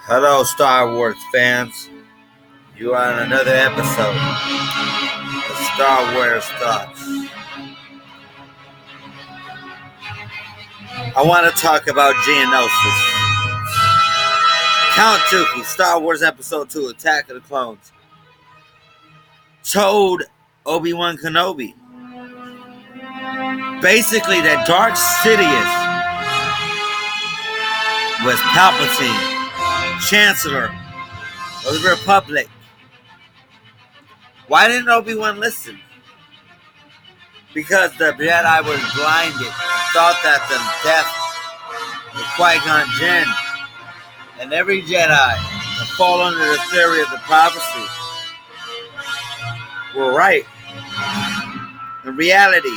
Hello, Star Wars fans. You are on another episode of Star Wars Thoughts. I want to talk about Geonosis. Count Dooku, Star Wars Episode 2, Attack of the Clones, told Obi-Wan Kenobi basically that Darth Sidious was Palpatine, Chancellor of the Republic. Why didn't Obi-Wan listen? Because the Jedi was blinded, thought that the death of Qui-Gon Jinn and every Jedi that fall under the theory of the prophecy were right. In reality,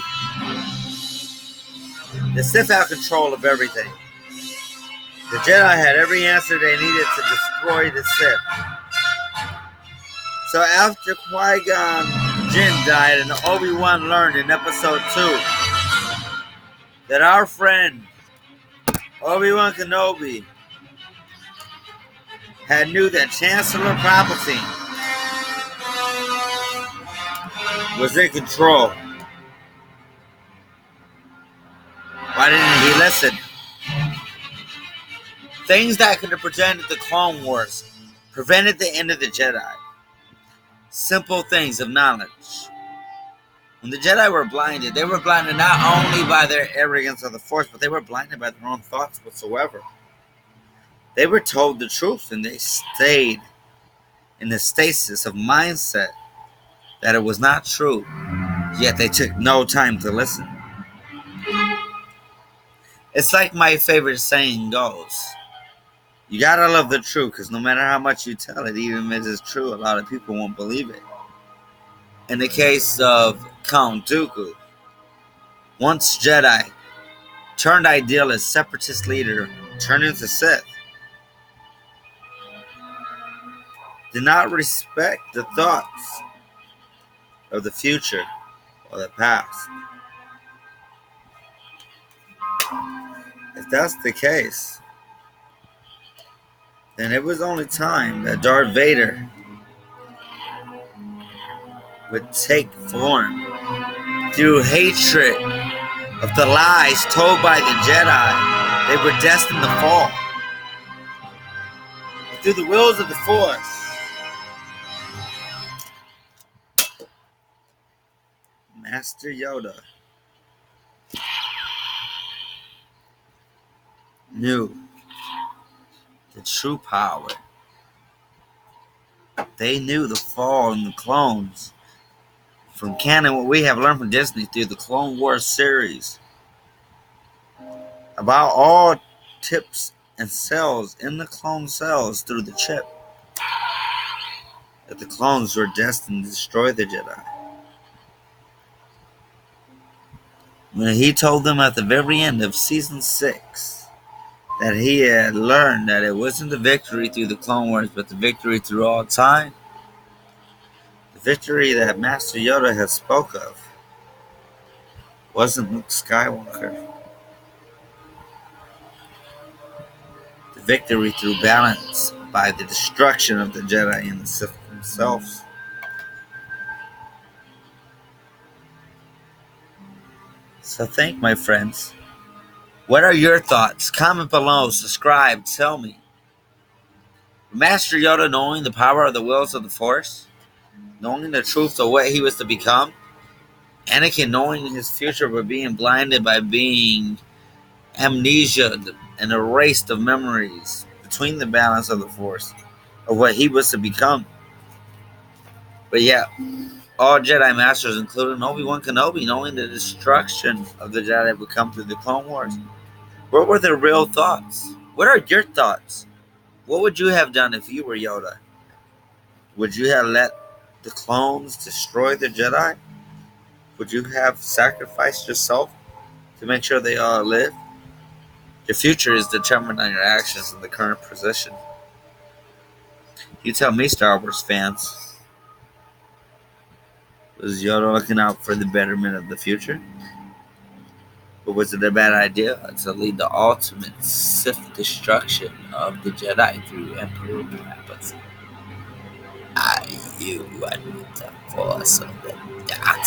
the Sith had control of everything. The Jedi had every answer they needed to destroy the Sith. So after Qui-Gon Jinn died and Obi-Wan learned in Episode 2 that our friend Obi-Wan Kenobi had knew that Chancellor Palpatine was in control. Why didn't he listen? Things that could have prevented the Clone Wars, prevented the end of the Jedi. Simple things of knowledge. When the Jedi were blinded, they were blinded not only by their arrogance of the Force, but they were blinded by their own thoughts whatsoever. They were told the truth and they stayed in the stasis of mindset that it was not true, yet they took no time to listen. It's like my favorite saying goes, you gotta love the truth, because no matter how much you tell it, even if it's true, a lot of people won't believe it. In the case of Count Dooku, once Jedi, turned idealist, separatist leader, turned into Sith, did not respect the thoughts of the future or the past. If that's the case, then it was only time that Darth Vader would take form through hatred of the lies told by the Jedi. They were destined to fall. And through the wills of the Force, Master Yoda knew the true power. They knew the fall in the clones. From canon, what we have learned from Disney through the Clone Wars series, about all tips and cells in the clone cells through the chip, that the clones were destined to destroy the Jedi. When he told them at the very end of Season 6 that he had learned that it wasn't the victory through the Clone Wars, but the victory through all time, the victory that Master Yoda had spoke of wasn't Luke Skywalker. The victory through balance by the destruction of the Jedi and the Sith themselves. So think, my friends. What are your thoughts? Comment below, subscribe, tell me. Master Yoda knowing the power of the wills of the Force, knowing the truth of what he was to become, Anakin knowing his future but being blinded by being amnesia and erased of memories between the balance of the Force of what he was to become. But yeah, all Jedi Masters, including Obi-Wan Kenobi, knowing the destruction of the Jedi would come through the Clone Wars. What were their real thoughts? What are your thoughts? What would you have done if you were Yoda? Would you have let the clones destroy the Jedi? Would you have sacrificed yourself to make sure they all live? Your future is determined on your actions in the current position. You tell me, Star Wars fans. Was Yoda looking out for the betterment of the future? But was it a bad idea to lead the ultimate Sith destruction of the Jedi through Emperor Palpatine? Are you under the force of the dark